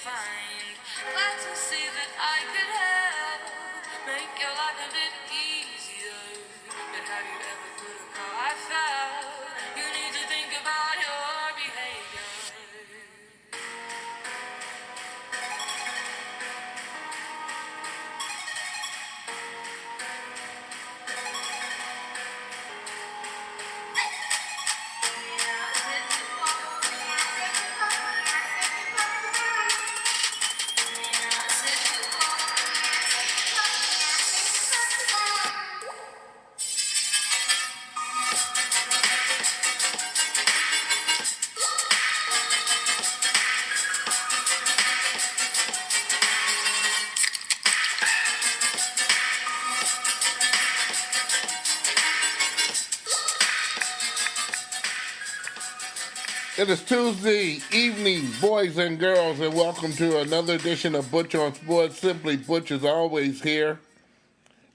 find. Glad to see that I could help make your life a bit easier. But have you ever thought of how I felt? You need to think about your behavior. It is Tuesday evening, boys and girls, and welcome to another edition of Butch On Sports. Simply Butch is always here.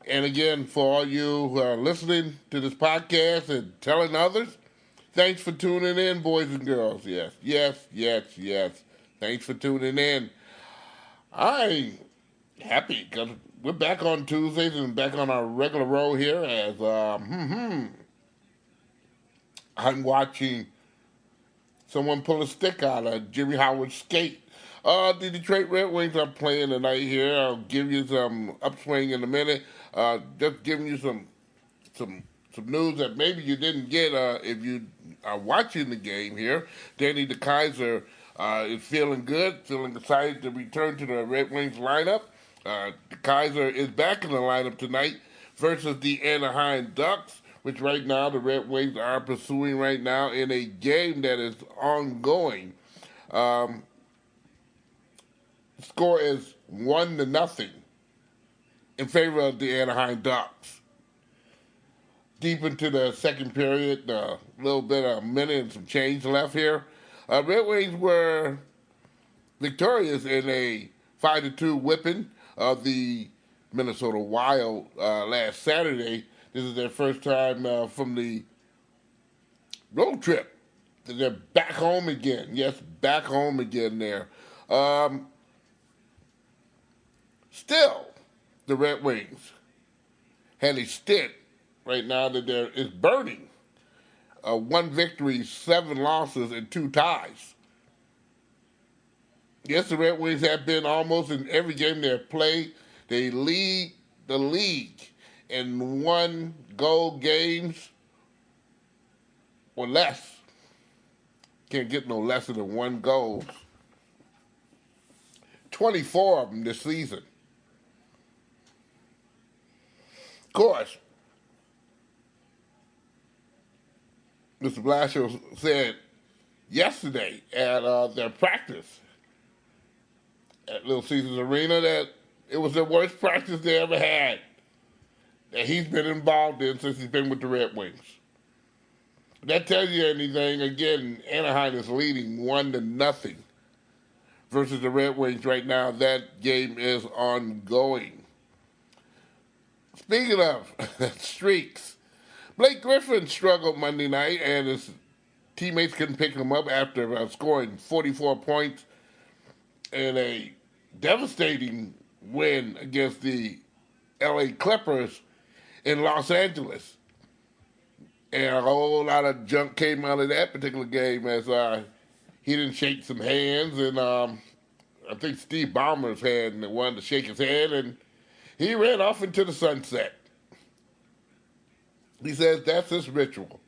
And again, for all you who are listening to this podcast and telling others, thanks for tuning in, boys and girls. Yes. Thanks for tuning in. I'm happy because we're back on Tuesdays and back on our regular roll here as I'm watching someone pull a stick out of Jimmy Howard's skate. The Detroit Red Wings are playing tonight here. I'll give you some upswing in a minute. Just giving you some news that maybe you didn't get if you are watching the game here. Danny DeKaiser is feeling good, feeling excited to return to the Red Wings lineup. DeKaiser is back in the lineup tonight versus the Anaheim Ducks, which right now the Red Wings are pursuing right now in a game that is ongoing. The score is 1-0 in favor of the Anaheim Ducks. Deep into the second period, a little bit of a minute and some change left here. Red Wings were victorious in a 5-2 whipping of the Minnesota Wild last Saturday. This is their first time from the road trip. They're back home again. Yes, back home again there. Still, the Red Wings had a stint right now that there is burning. 1 victory, 7 losses, and 2 ties. Yes, the Red Wings have been almost in every game they have played. They lead the league in 1-goal games or less. Can't get no less than 1 goal. 24 of them this season. Of course, Mr. Blashill said yesterday at their practice at Little Caesars Arena that it was the worst practice they ever had that he's been involved in since he's been with the Red Wings. If that tells you anything, again, Anaheim is leading 1-0 versus the Red Wings right now. That game is ongoing. Speaking of streaks, Blake Griffin struggled Monday night, and his teammates couldn't pick him up after scoring 44 points in a devastating win against the LA Clippers in Los Angeles. And a whole lot of junk came out of that particular game as he didn't shake some hands, and I think Steve Ballmer's hand wanted to shake his hand, and he ran off into the sunset. He says that's his ritual.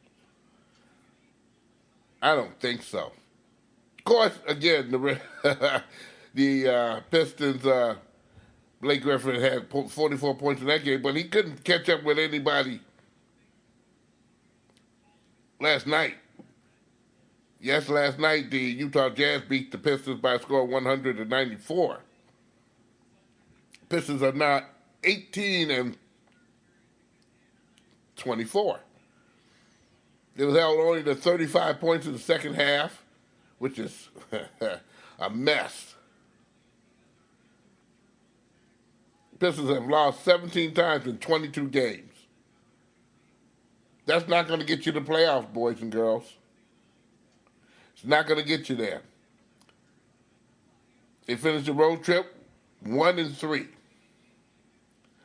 I don't think so. Of course, again, the Pistons, Blake Griffin had 44 points in that game, but he couldn't catch up with anybody last night. Yes, last night the Utah Jazz beat the Pistons by a score of 194. Pistons are now 18-24. They was held only to 35 points in the second half, which is a mess. Pistons have lost 17 times in 22 games. That's not going to get you to the playoffs, boys and girls. It's not going to get you there. They finished the road trip 1-3.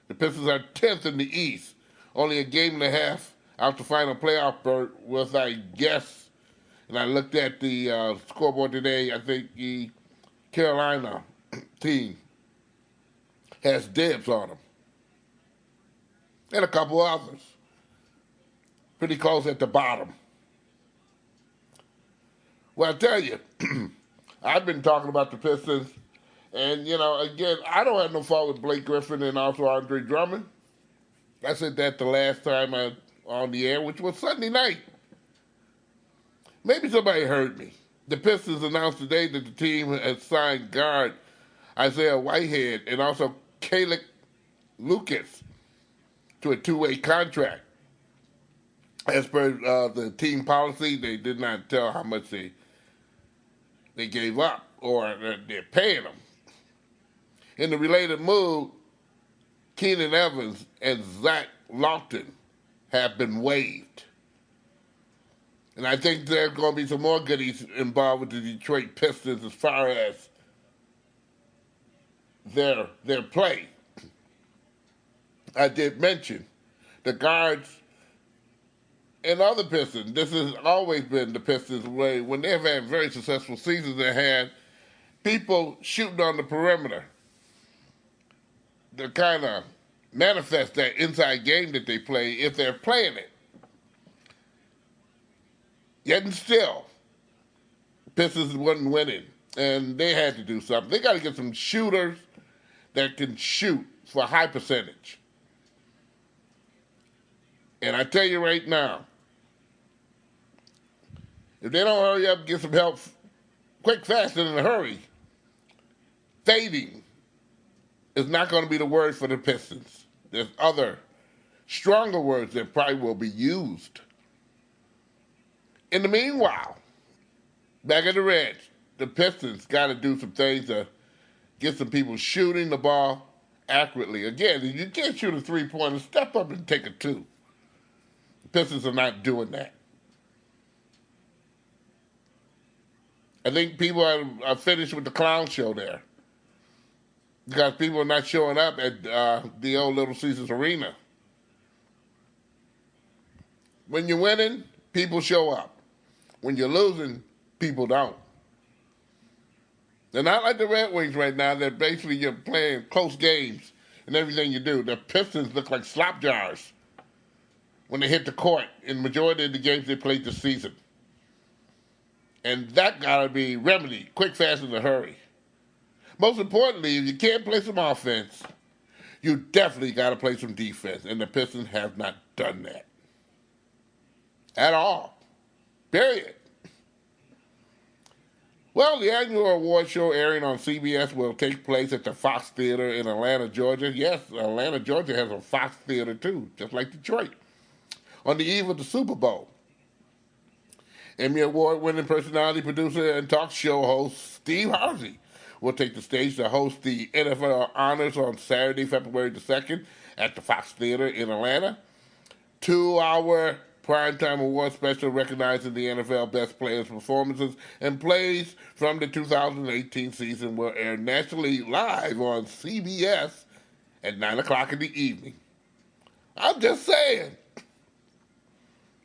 The Pistons are 10th in the East, only a game and a half out the final playoff berth with, I guess, and I looked at the scoreboard today, I think the Carolina team has dibs on them. And a couple others. Pretty close at the bottom. Well, I tell you, I've been talking about the Pistons, and, again, I don't have no fault with Blake Griffin and also Andre Drummond. I said that the last time I on the air, which was Sunday night. Maybe somebody heard me. The Pistons announced today that the team has signed guard Isaiah Whitehead and also Caleb Lucas to a two-way contract. As per the team policy, they did not tell how much they gave up or they're paying them. In the related move, Keenan Evans and Zach Lawton have been waived. And I think there's going to be some more goodies involved with the Detroit Pistons as far as their play. I did mention the guards and other Pistons. This has always been the Pistons' way. When they've had very successful seasons, they had people shooting on the perimeter to kind of manifest that inside game that they play if they're playing it. Yet and still, Pistons wasn't winning, and they had to do something. They got to get some shooters that can shoot for a high percentage. And I tell you right now, if they don't hurry up and get some help quick, fast, and in a hurry, fading is not going to be the word for the Pistons. There's other, stronger words that probably will be used. In the meanwhile, back at the Reds, the Pistons got to do some things to get some people shooting the ball accurately. Again, if you can't shoot a three-pointer, step up and take a two. The Pistons are not doing that. I think people are finished with the clown show there because people are not showing up at the old Little Caesars Arena. When you're winning, people show up. When you're losing, people don't. They're not like the Red Wings right now that basically you're playing close games and everything you do. The Pistons look like slop jars when they hit the court in the majority of the games they played this season. And that got to be remedied quick, fast, in a hurry. Most importantly, if you can't play some offense, you definitely got to play some defense. And the Pistons have not done that. At all. Period. Well, the annual award show airing on CBS will take place at the Fox Theater in Atlanta, Georgia. Yes, Atlanta, Georgia has a Fox Theater too, just like Detroit. On the eve of the Super Bowl. Emmy Award-winning personality, producer, and talk show host Steve Harvey will take the stage to host the NFL Honors on Saturday, February the 2nd at the Fox Theater in Atlanta. 2-hour primetime award special recognizing the NFL best players' performances and plays from the 2018 season will air nationally live on CBS at 9 o'clock in the evening. I'm just saying.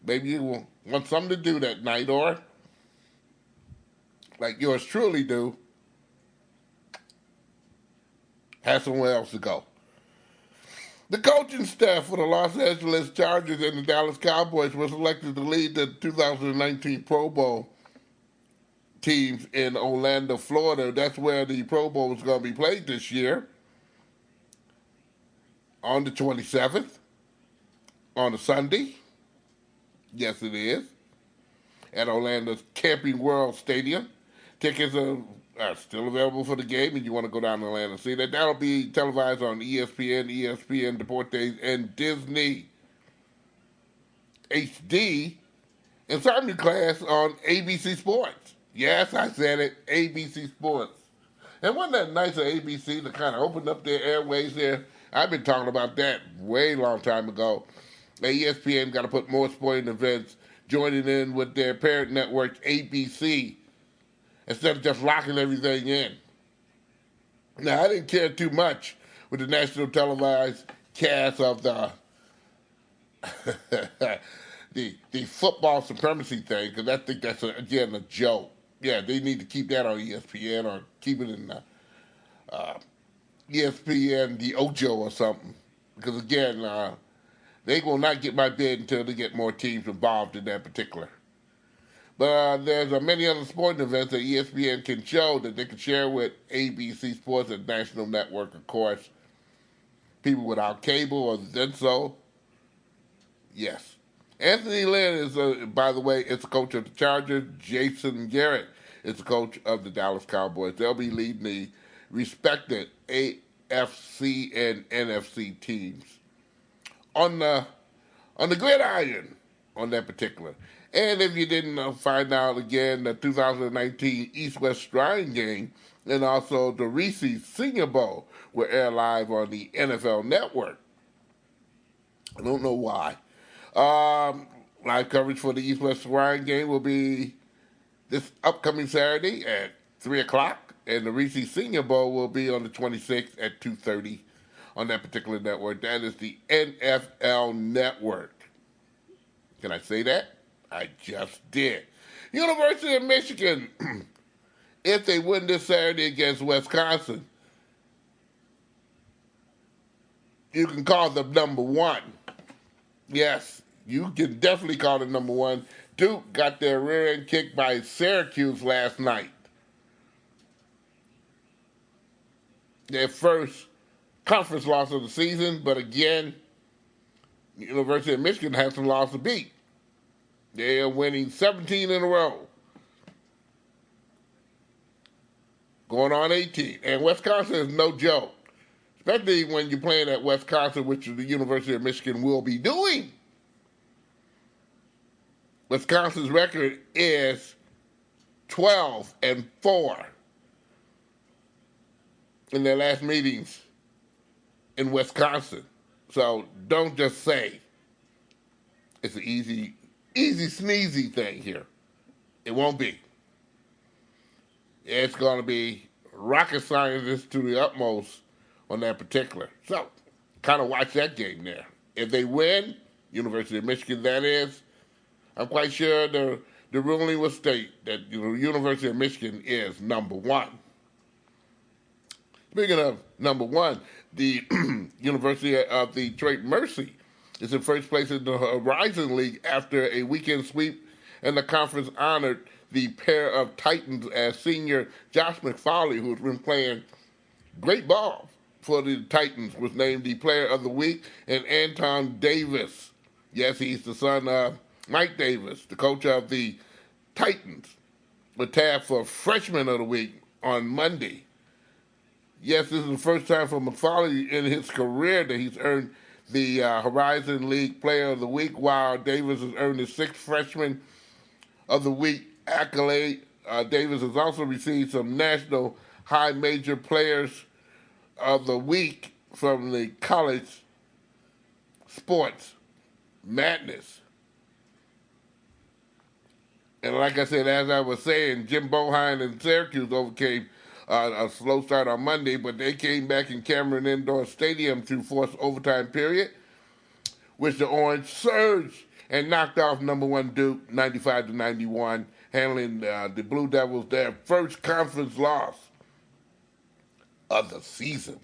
Maybe you will want something to do that night, or like yours truly do, have somewhere else to go. The coaching staff for the Los Angeles Chargers and the Dallas Cowboys was selected to lead the 2019 Pro Bowl teams in Orlando, Florida. That's where the Pro Bowl is going to be played this year on the 27th, on a Sunday. Yes, it is. At Orlando's Camping World Stadium. Tickets are still available for the game, and you want to go down to Atlanta and see that. That'll be televised on ESPN, ESPN Deportes, and Disney HD, and simulcast on ABC Sports. Yes, I said it, ABC Sports. And wasn't that nice of ABC to kind of open up their airways there? I've been talking about that way long time ago. ESPN got to put more sporting events joining in with their parent network, ABC, instead of just locking everything in. Now, I didn't care too much with the national televised cast of the football supremacy thing, because I think that's, again, a joke. Yeah, they need to keep that on ESPN or keep it in ESPN, the Ojo or something. Because, again, they will not get my bid until they get more teams involved in that particular. But there's many other sporting events that ESPN can show that they can share with ABC Sports and National Network, of course. People without cable or then so, yes. Anthony Lynn is, by the way, is the coach of the Chargers. Jason Garrett is the coach of the Dallas Cowboys. They'll be leading the respected AFC and NFC teams on the gridiron on that particular. And if you didn't find out, again, the 2019 East-West Shrine Game and also the Reese's Senior Bowl will air live on the NFL Network. I don't know why. Live coverage for the East-West Shrine Game will be this upcoming Saturday at 3 o'clock, and the Reese's Senior Bowl will be on the 26th at 2:30 on that particular network. That is the NFL Network. Can I say that? I just did. University of Michigan, if they win this Saturday against Wisconsin, you can call them number one. Yes, you can definitely call them number one. Duke got their rear end kicked by Syracuse last night. Their first conference loss of the season, but again, University of Michigan has some loss to beat. They are winning 17 in a row. Going on 18. And Wisconsin is no joke. Especially when you're playing at Wisconsin, which the University of Michigan will be doing. Wisconsin's record is 12-4 in their last meetings in Wisconsin. So don't just say it's an easy sneezy thing here. It won't be. It's going to be rocket scientists to the utmost on that particular. So, kind of watch that game there. If they win, University of Michigan, that is, I'm quite sure the ruling will state that the University of Michigan is number one. Speaking of number one, the University of Detroit Mercy is in first place in the Horizon League after a weekend sweep, and the conference honored the pair of Titans as senior Josh McFarley, who's been playing great ball for the Titans, was named the player of the week, and Anton Davis, yes, he's the son of Mike Davis, the coach of the Titans, was tabbed for freshman of the week on Monday. Yes, this is the first time for McFarley in his career that he's earned the Horizon League Player of the Week, while Davis has earned his sixth Freshman of the Week accolade. Davis has also received some National High Major Players of the Week from the College Sports Madness. And like I said, as I was saying, Jim Boeheim and Syracuse overcame a slow start on Monday, but they came back in Cameron Indoor Stadium to force overtime period, which the Orange surged and knocked off number one Duke 95-91, handling the Blue Devils their first conference loss of the season.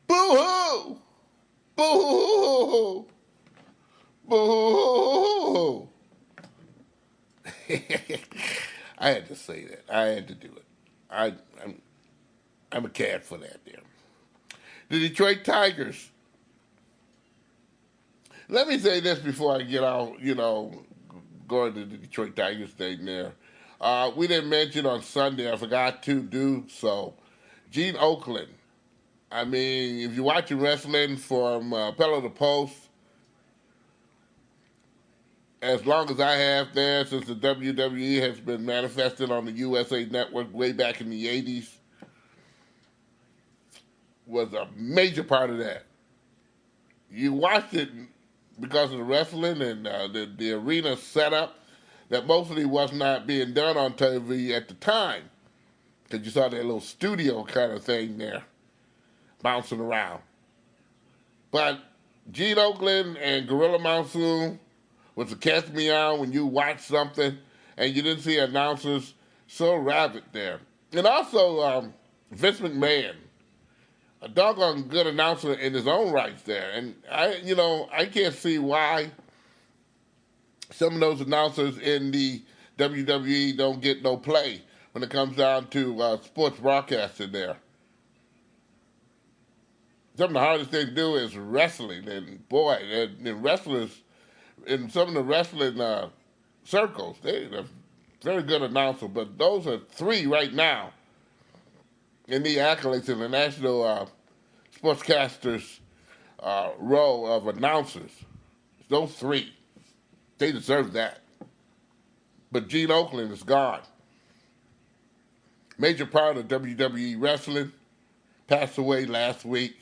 Boo-hoo! Boo-hoo! Boo-hoo! I had to say that. I had to do it. I'm a cat for that there. The Detroit Tigers. Let me say this before I get out, going to the Detroit Tigers thing there. We didn't mention on Sunday, I forgot to do so. Gene Oakland. I mean, if you're watching wrestling from Pillar to Post, as long as I have there, since the WWE has been manifested on the USA Network way back in the 80s, was a major part of that. You watched it because of the wrestling and the arena setup that mostly was not being done on TV at the time. because you saw that little studio kind of thing there bouncing around. But Gene Oakland and Gorilla Monsoon was to catch me out when you watch something and you didn't see announcers so rabid there. And also Vince McMahon, a doggone good announcer in his own rights there. And I can't see why some of those announcers in the WWE don't get no play when it comes down to sports broadcasting there. Some of the hardest thing to do is wrestling, and boy, and wrestlers in some of the wrestling circles, they're very good announcers. But those are three right now in the accolades in the national sportscasters row of announcers. Those three, they deserve that. But Gene Oakland is gone. Major part of WWE wrestling, passed away last week.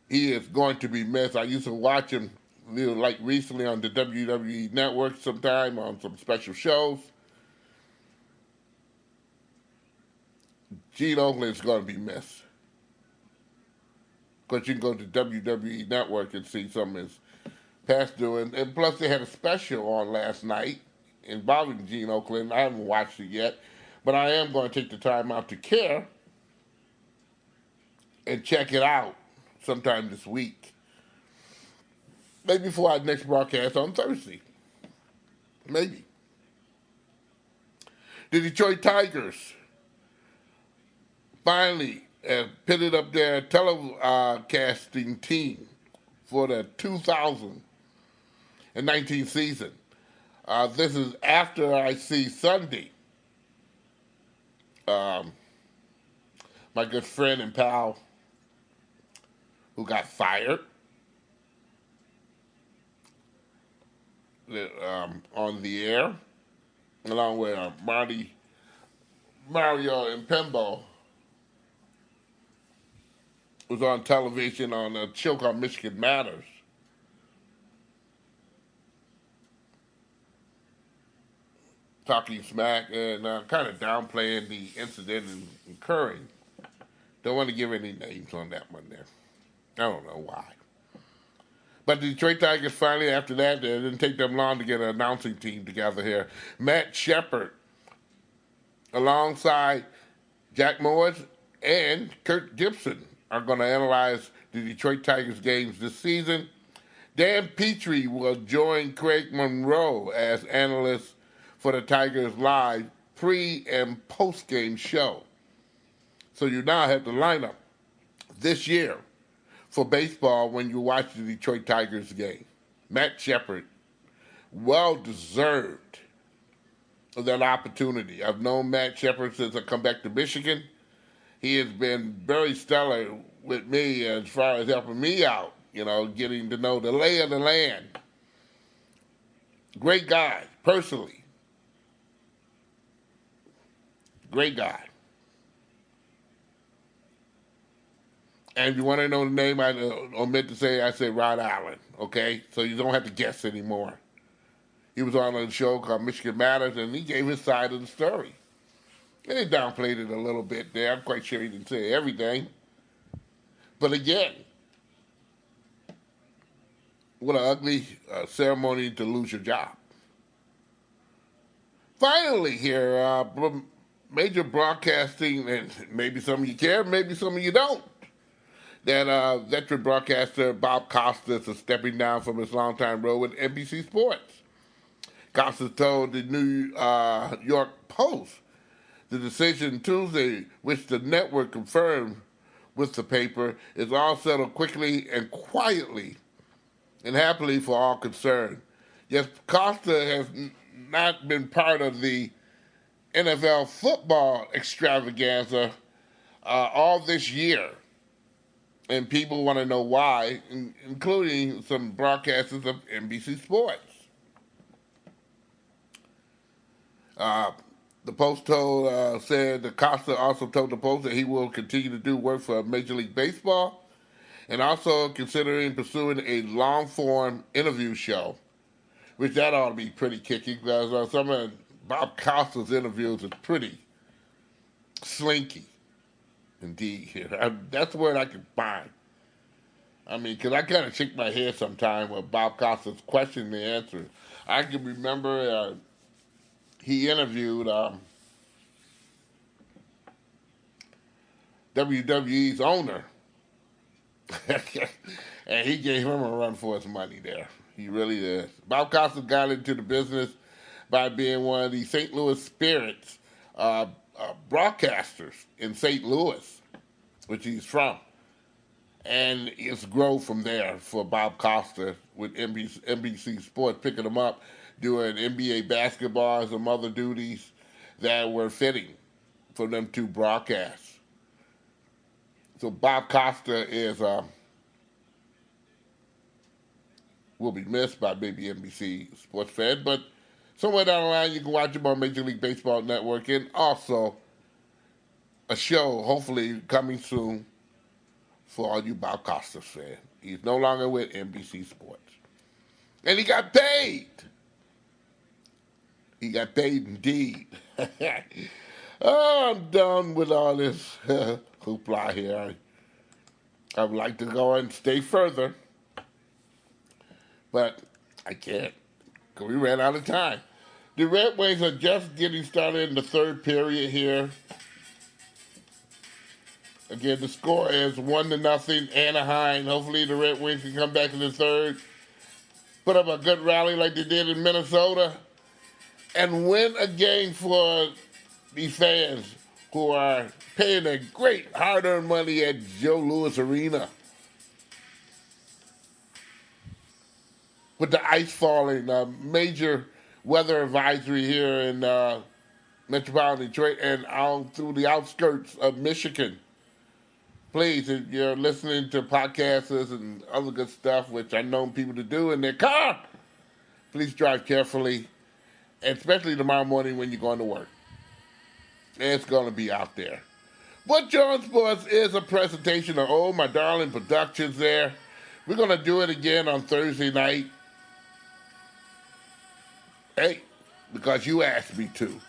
He is going to be missed. I used to watch him like recently on the WWE Network sometime on some special shows. Gene Oakland is going to be missed. Because you can go to WWE Network and see some of his past doing. And plus they had a special on last night involving Gene Oakland. I haven't watched it yet, but I am going to take the time out to care and check it out sometime this week. Maybe before our next broadcast on Thursday. Maybe. The Detroit Tigers finally pitted up their telecasting team for the 2019 season. This is after I see Sunday. My good friend and pal who got fired on the air, along with Mario and Pembo, was on television on a show called Michigan Matters. Talking smack and kind of downplaying the incident occurring. Don't want to give any names on that one there. I don't know why. But the Detroit Tigers finally, after that, it didn't take them long to get an announcing team together here. Matt Shepard, alongside Jack Morris and Kirk Gibson, are going to analyze the Detroit Tigers games this season. Dan Petry will join Craig Monroe as analyst for the Tigers live pre- and post-game show. So you now have the lineup this year for baseball when you watch the Detroit Tigers game. Matt Shepard, well-deserved of that opportunity. I've known Matt Shepard since I come back to Michigan. He has been very stellar with me as far as helping me out, getting to know the lay of the land. Great guy, personally. Great guy. And if you want to know the name, I omit to say, I said Rod Allen, okay? So you don't have to guess anymore. He was on a show called Michigan Matters, and he gave his side of the story. And he downplayed it a little bit there. I'm quite sure he didn't say everything. But again, what an ugly ceremony to lose your job. Finally here, major broadcasting, and maybe some of you care, maybe some of you don't, that veteran broadcaster Bob Costas is stepping down from his longtime role with NBC Sports. Costas told the New York Post the decision Tuesday, which the network confirmed with the paper, is all settled quickly and quietly and happily for all concerned. Yes, Costa has not been part of the NFL football extravaganza all this year. And people want to know why, including some broadcasters of NBC Sports. The Post said that Costa also told the Post that he will continue to do work for Major League Baseball and also considering pursuing a long-form interview show, which that ought to be pretty kicking because some of Bob Costa's interviews are pretty slinky. Indeed, here. That's the word I can find. I mean, because I kind of shake my head sometimes when Bob Costas question the answer. I can remember he interviewed WWE's owner, and he gave him a run for his money there. He really did. Bob Costas got into the business by being one of the St. Louis Spirits broadcasters in St. Louis, which he's from. And it's grown from there for Bob Costa with NBC Sports picking him up, doing NBA basketball and some other duties that were fitting for them to broadcast. So Bob Costa is will be missed by maybe NBC Sports fans, but somewhere down the line you can watch him on Major League Baseball Network, and also a show hopefully coming soon for all you Bob Costas fans. He's no longer with NBC Sports. And he got paid. He got paid indeed. Oh, I'm done with all this hoopla here. I would like to go and stay further, but I can't because we ran out of time. The Red Wings are just getting started in the third period here. Again, the score is 1-0 Anaheim. Hopefully the Red Wings can come back in the third, put up a good rally like they did in Minnesota, and win a game for these fans who are paying their great hard-earned money at Joe Louis Arena. With the ice falling, major weather advisory here in metropolitan Detroit and out through the outskirts of Michigan. Please, if you're listening to podcasters and other good stuff, which I know people to do in their car, please drive carefully, and especially tomorrow morning when you're going to work. It's going to be out there. Butch On Sports is a presentation of Oh My Darling Productions there. We're going to do it again on Thursday night. Hey, because you asked me to.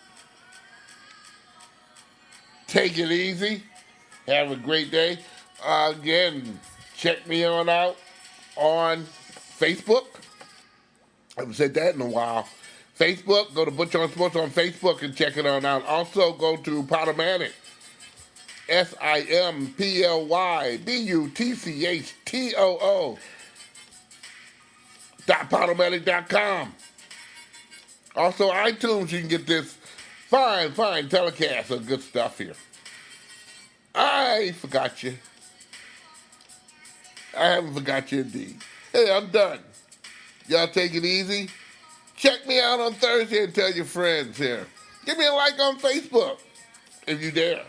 Take it easy. Have a great day. Again, check me on out on Facebook. I haven't said that in a while. Facebook, go to Butch On Sports on Facebook and check it on out. Also, go to Podomatic. SIMPLYBUTCHTOO .podomatic.com. Also, iTunes, you can get this fine telecast of good stuff here. I forgot you. I haven't forgot you indeed. Hey, I'm done. Y'all take it easy. Check me out on Thursday and tell your friends here. Give me a like on Facebook if you dare.